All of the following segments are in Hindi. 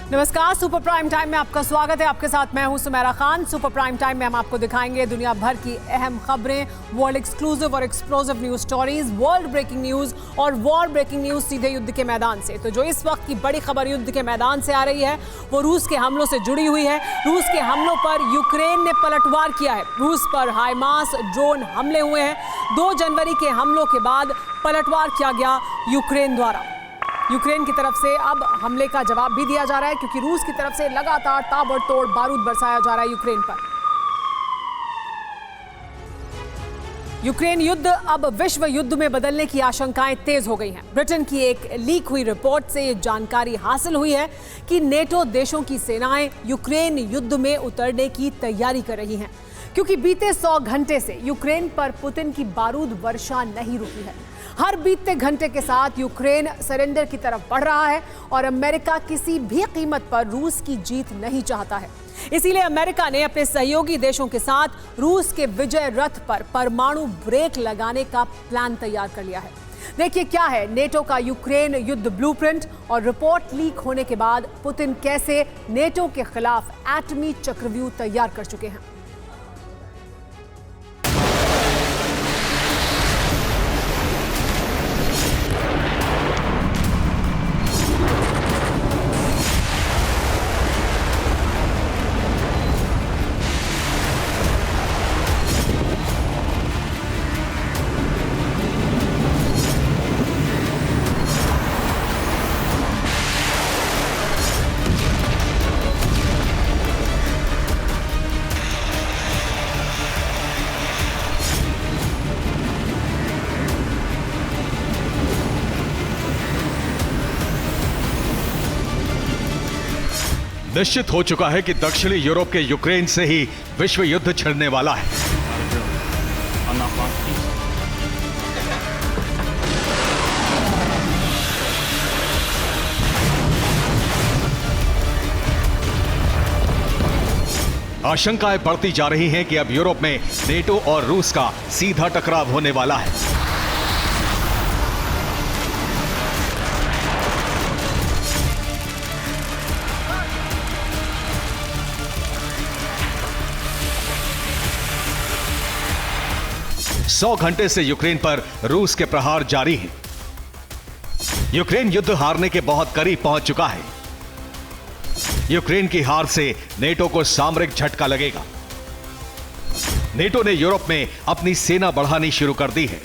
नमस्कार, सुपर प्राइम टाइम में आपका स्वागत है। आपके साथ मैं हूं Sumera Khan. Super prime time में हम आपको दिखाएंगे दुनिया भर की अहम खबरें, वर्ल्ड एक्सक्लूसिव और explosive news stories, world breaking news और वॉर ब्रेकिंग न्यूज सीधे युद्ध के मैदान से। तो जो इस वक्त की बड़ी खबर युद्ध के मैदान से आ रही है वो रूस के हमलों से जुड़ी हुई है। रूस के हमलों पर यूक्रेन ने पलटवार किया है। रूस पर हाईमार्स ड्रोन हमले हुए हैं। 2 जनवरी के हमलों के बाद पलटवार किया गया यूक्रेन द्वारा। यूक्रेन की तरफ से अब हमले का जवाब भी दिया जा रहा है, क्योंकि रूस की तरफ से लगातार ताबड़तोड़ बारूद बरसाया जा रहा है यूक्रेन पर। यूक्रेन युद्ध अब विश्व युद्ध में बदलने की आशंकाएं तेज हो गई हैं। ब्रिटेन की एक लीक हुई रिपोर्ट से ये जानकारी हासिल हुई है कि नेटो देशों की सेनाएं यूक्रेन युद्ध में उतरने की तैयारी कर रही हैं, क्योंकि बीते 100 घंटे से यूक्रेन पर पुतिन की बारूद वर्षा नहीं रुकी है। हर बीतते घंटे के साथ यूक्रेन सरेंडर की तरफ बढ़ रहा है और अमेरिका किसी भी कीमत पर रूस की जीत नहीं चाहता है। इसीलिए अमेरिका ने अपने सहयोगी देशों के साथ रूस के विजय रथ पर परमाणु ब्रेक लगाने का प्लान तैयार कर लिया है। देखिए क्या है नेटो का यूक्रेन युद्ध ब्लूप्रिंट, और रिपोर्ट लीक होने के बाद पुतिन कैसे नेटो के खिलाफ एटमी चक्रव्यूह तैयार कर चुके हैं। निश्चित हो चुका है कि दक्षिणी यूरोप के यूक्रेन से ही विश्व युद्ध छिड़ने वाला है। आशंकाएं बढ़ती जा रही हैं कि अब यूरोप में नेटो और रूस का सीधा टकराव होने वाला है। सौ घंटे से यूक्रेन पर रूस के प्रहार जारी हैं। यूक्रेन युद्ध हारने के बहुत करीब पहुंच चुका है। यूक्रेन की हार से नेटो को सामरिक झटका लगेगा। नेटो ने यूरोप में अपनी सेना बढ़ानी शुरू कर दी है।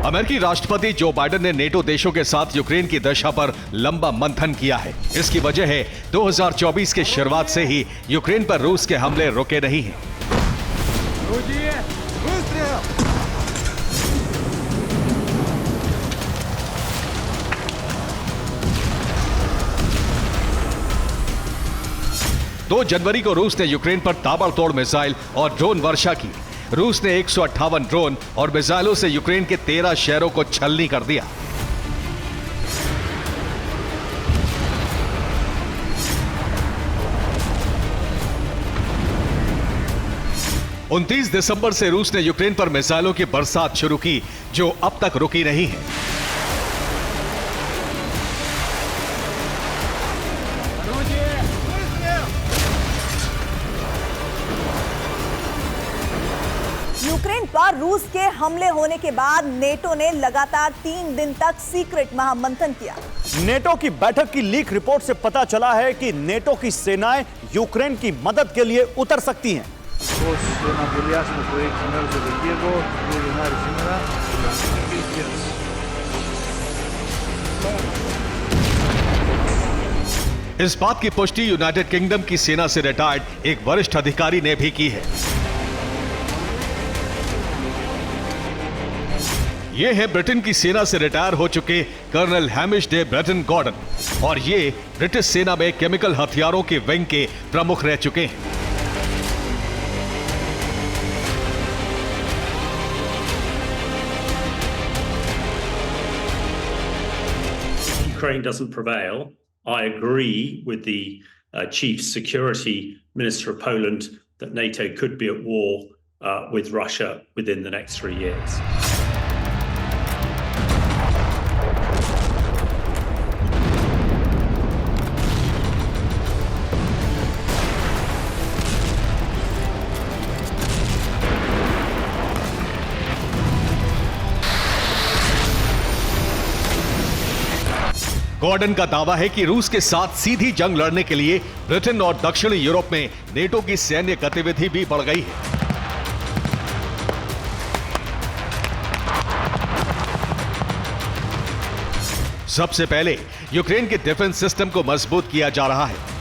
अमेरिकी राष्ट्रपति जो बाइडेन ने नेटो देशों के साथ यूक्रेन की दशा पर लंबा मंथन किया है। इसकी वजह है 2024 के शुरुआत से ही यूक्रेन पर रूस के हमले रुके नहीं हैं। दो जनवरी को रूस ने यूक्रेन पर ताबड़तोड़ मिसाइल और ड्रोन वर्षा की। रूस ने 158 ड्रोन और मिसाइलों से यूक्रेन के 13 शहरों को छलनी कर दिया। उनतीस दिसंबर से रूस ने यूक्रेन पर मिसाइलों की बरसात शुरू की, जो अब तक रुकी नहीं है। यूक्रेन पर रूस के हमले होने के बाद नेटो ने लगातार 3 दिन तक सीक्रेट महामंथन किया। नेटो की बैठक की लीक रिपोर्ट से पता चला है कि नेटो की सेनाएं यूक्रेन की मदद के लिए उतर सकती हैं। इस बात की पुष्टि यूनाइटेड किंगडम की सेना से रिटायर्ड एक वरिष्ठ अधिकारी ने भी की है। ये है ब्रिटेन की सेना से रिटायर हो चुके colonel Hamish de Bretton Gordon, और ये ब्रिटिश सेना में केमिकल हथियारों के विंग के प्रमुख रह चुके हैं। Ukraine doesn't prevail, I agree with the Chief Security Minister of Poland that NATO could be at war with Russia within the next 3 years. Gordon का दावा है कि रूस के साथ सीधी जंग लड़ने के लिए ब्रिटेन और दक्षिणी यूरोप में नेटो की सैन्य गतिविधि भी बढ़ गई है। सबसे पहले यूक्रेन के डिफेंस सिस्टम को मजबूत किया जा रहा है।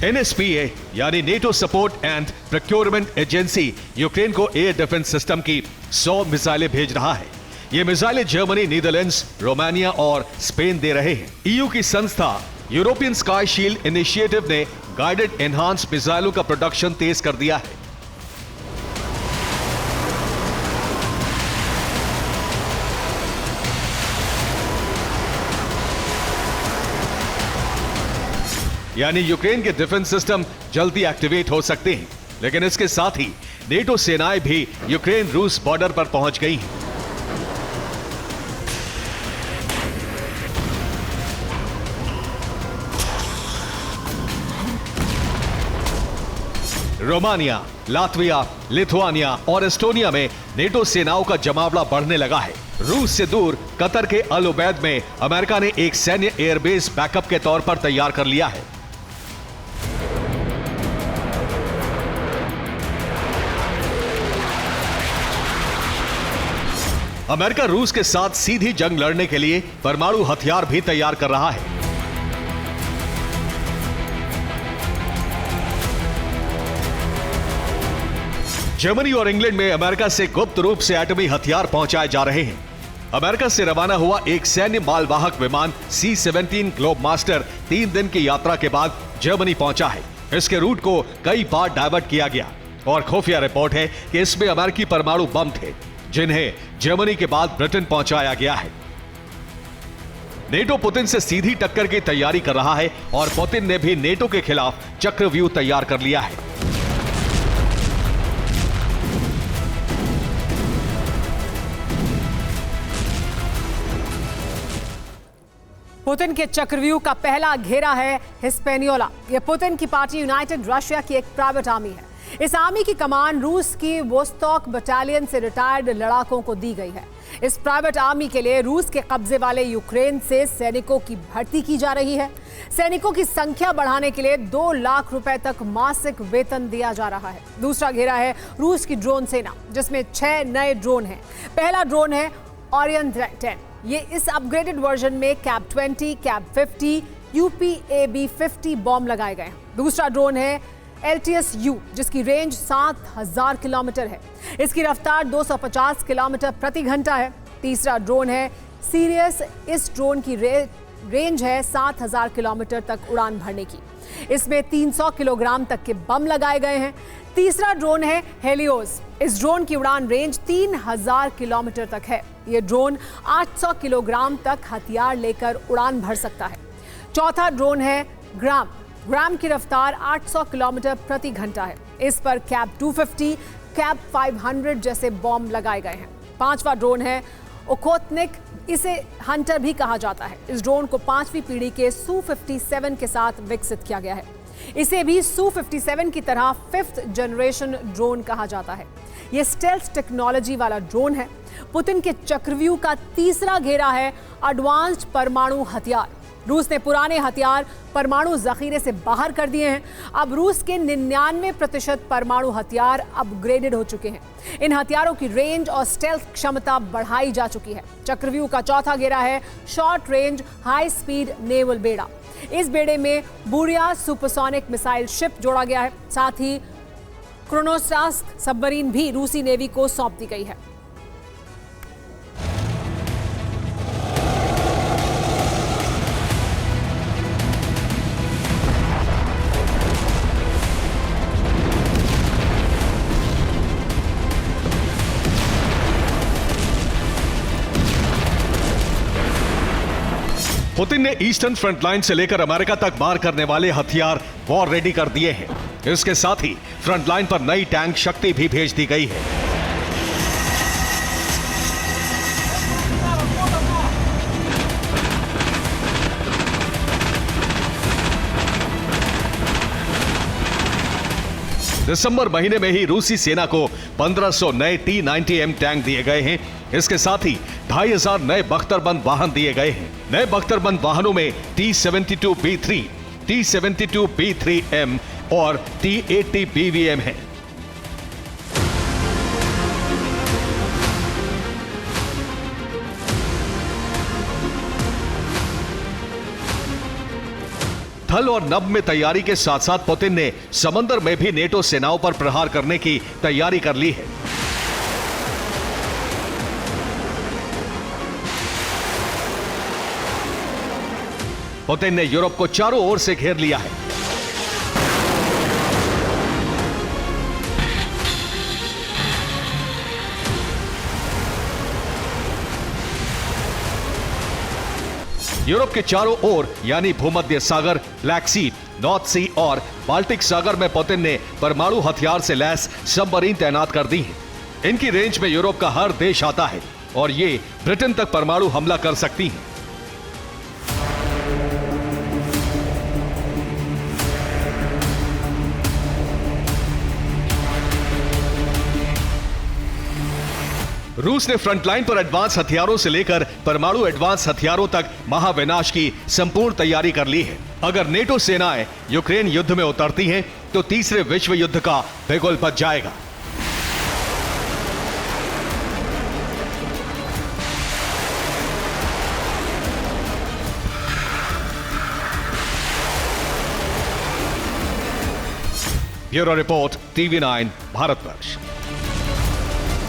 NSPA यानी NATO support and procurement agency Ukraine को एयर डिफेंस सिस्टम की 100 मिसाइलें भेज रहा है। ये मिसाइलें जर्मनी, नीदरलैंड्स, रोमानिया और स्पेन दे रहे हैं। EU की संस्था यूरोपियन स्काई शील्ड इनिशिएटिव ने गाइडेड एनहांस मिसाइलों का प्रोडक्शन तेज कर दिया है। यानी यूक्रेन के डिफेंस सिस्टम जल्दी एक्टिवेट हो सकते हैं। लेकिन इसके साथ ही नेटो सेनाएं भी यूक्रेन रूस बॉर्डर पर पहुंच गई हैं। रोमानिया, लातविया, लिथुआनिया और एस्टोनिया में नेटो सेनाओं का जमावड़ा बढ़ने लगा है। रूस से दूर कतर के अल उबैद में अमेरिका ने एक सैन्य एयरबेस बैकअप के तौर पर तैयार कर लिया है। अमेरिका रूस के साथ सीधी जंग लड़ने के लिए परमाणु हथियार भी तैयार कर रहा है। जर्मनी और इंग्लैंड में अमेरिका से गुप्त रूप से एटमी हथियार पहुंचाए जा रहे हैं। अमेरिका से रवाना हुआ एक सैन्य मालवाहक विमान C-17 ग्लोब मास्टर 3 दिन की यात्रा के बाद जर्मनी पहुंचा है। इसके रूट को कई बार डायवर्ट किया गया और खुफिया रिपोर्ट है कि इसमें अमेरिकी परमाणु बम थे, जिन्हें जर्मनी के बाद ब्रिटेन पहुंचाया गया है। नेटो पुतिन से सीधी टक्कर की तैयारी कर रहा है और पुतिन ने भी नेटो के खिलाफ चक्रव्यूह तैयार कर लिया है। पुतिन के चक्रव्यूह का पहला घेरा है हिस्पेनियोला। यह पुतिन की पार्टी यूनाइटेड रशिया की एक प्राइवेट आर्मी है। इस आर्मी की कमान रूस की वोस्तोक बटालियन से रिटायर्ड लड़ाकों को दी गई है। इस प्राइवेट आर्मी के लिए रूस के कब्जे वाले यूक्रेन से सैनिकों की भर्ती की जा रही है। सैनिकों की संख्या बढ़ाने के लिए 2 लाख रुपए तक मासिक वेतन दिया जा रहा है। दूसरा घेरा है रूस की ड्रोन सेना, जिसमें 6 नए ड्रोन हैं। पहला ड्रोन है ओरियन 10। ये इस अपग्रेडेड वर्जन में कैप 20, कैप 50, UPAB 50 बॉम्ब लगाए गए हैं। दूसरा ड्रोन है LTS-U, जिसकी रेंज 7000 किलोमीटर है। इसकी रफ्तार 250 किलोमीटर प्रति घंटा है। तीसरा ड्रोन है सीरियस। इस ड्रोन की रेंज है 7000 किलोमीटर तक उड़ान भरने की। इसमें 300 किलोग्राम तक के बम लगाए गए हैं। तीसरा ड्रोन है हेलियोस। इस ड्रोन की उड़ान रेंज 3000 किलोमीटर तक है। यह ड्रोन 800 किलोग्राम तक हथियार लेकर उड़ान भर सकता है। चौथा ड्रोन है ग्राम की रफ्तार 800 किलोमीटर प्रति घंटा है। इस पर कैप 250, कैप 500 जैसे बॉम्ब लगाए गए हैं। पांचवा ड्रोन है ओखोतनिक। इसे हंटर भी कहा जाता है। इस ड्रोन को 5वीं पीढ़ी के Su-57 के साथ विकसित किया गया है। इसे भी Su-57 की तरह 5th जनरेशन ड्रोन कहा जाता है। यह स्टेल्थ टेक्नोलॉजी वाला ड्रोन है। पुतिन के चक्रव्यूह का तीसरा घेरा है एडवांस्ड परमाणु हथियार। रूस ने पुराने हथियार परमाणु जखीरे से बाहर कर दिए हैं। अब रूस के 99% परमाणु हथियार अपग्रेडेड हो चुके हैं। इन हथियारों की रेंज और स्टेल्थ क्षमता बढ़ाई जा चुकी है। चक्रव्यूह का चौथा घेरा है short range high speed naval बेड़ा। इस बेड़े में बुरिया सुपरसोनिक मिसाइल शिप जोड़ा गया है। साथ ही क्रोनोस्टास्क सबमरीन भी रूसी नेवी को सौंप दी गई है। पुतिन ने ईस्टर्न फ्रंट लाइन से लेकर अमेरिका तक मार करने वाले हथियार वॉर रेडी कर दिए हैं। इसके साथ ही फ्रंट लाइन पर नई टैंक शक्ति भी भेज दी गई है। दिसंबर महीने में ही रूसी सेना को 1500 नए T-90M टैंक दिए गए हैं। इसके साथ ही 2500 नए बख्तरबंद वाहन दिए गए हैं। नए बख्तरबंद वाहनों में T-72B3, T-72B3M और T-80 BVM है। थल और नभ में तैयारी के साथ साथ पुतिन ने समंदर में भी नेटो सेनाओं पर प्रहार करने की तैयारी कर ली है। पुतिन ने यूरोप को चारों ओर से घेर लिया है। यूरोप के चारों ओर यानी भूमध्य सागर, ब्लैक सी, नॉर्थ सी और बाल्टिक सागर में पुतिन ने परमाणु हथियार से लैस सबमरीन तैनात कर दी हैं। इनकी रेंज में यूरोप का हर देश आता है और ये ब्रिटेन तक परमाणु हमला कर सकती हैं। रूस ने फ्रंटलाइन पर एडवांस हथियारों से लेकर परमाणु एडवांस हथियारों तक महाविनाश की संपूर्ण तैयारी कर ली है। अगर नेटो सेनाएं यूक्रेन युद्ध में उतरती हैं तो तीसरे विश्व युद्ध का बिगुल बज जाएगा। Bureau report, TV9 Bharatvarsh.